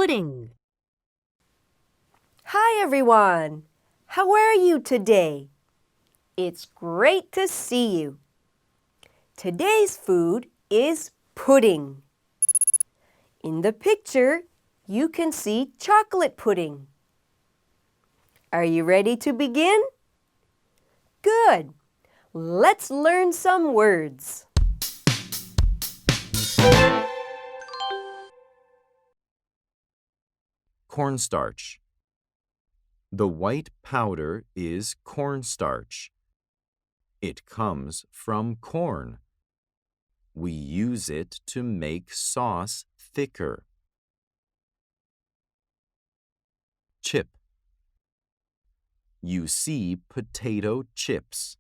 pudding. Hi everyone! How are you today? It's great to see you. Today's food is pudding. In the picture, you can see chocolate pudding. Are you ready to begin? Good! Let's learn some words. Cornstarch. The white powder is cornstarch. It comes from corn. We use it to make sauce thicker. Chip. You see potato chips.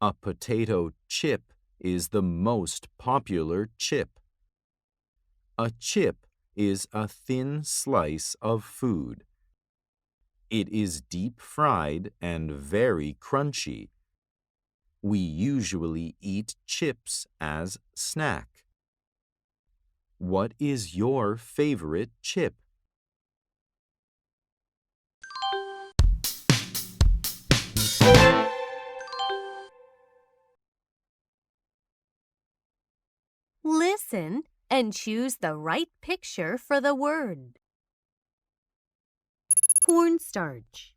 A potato chip is the most popular chip. A chip is a thin slice of food. It is deep fried and very crunchy. We usually eat chips as snack. What is your favorite chip? Listen and choose the right picture for the word. Cornstarch.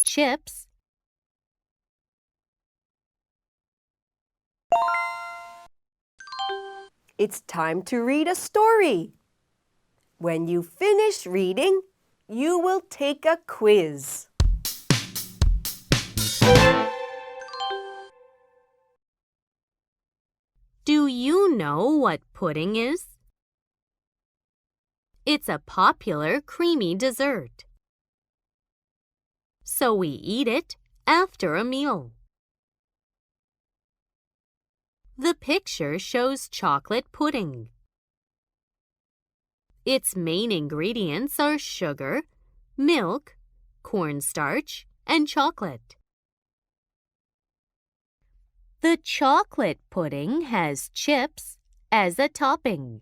Chips. It's time to read a story. When you finish reading, you will take a quiz. Do you know what pudding is? It's a popular creamy dessert. So we eat it after a meal. The picture shows chocolate pudding. Its main ingredients are sugar, milk, cornstarch, and chocolate. The chocolate pudding has chips as a topping.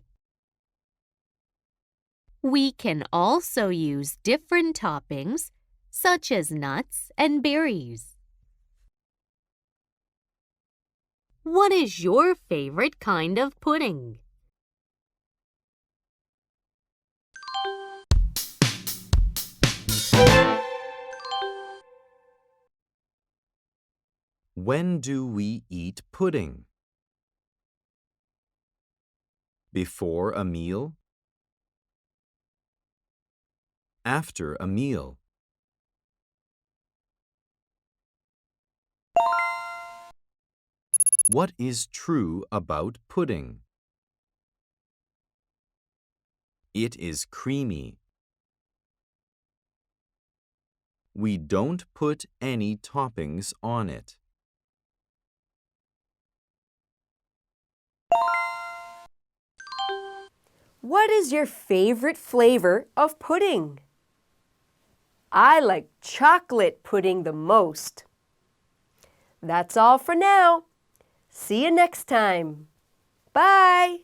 We can also use different toppings, such as nuts and berries. What is your favorite kind of pudding? When do we eat pudding? Before a meal? After a meal? What is true about pudding? It is creamy. We don't put any toppings on it. What is your favorite flavor of pudding? I like chocolate pudding the most. That's all for now. See you next time. Bye!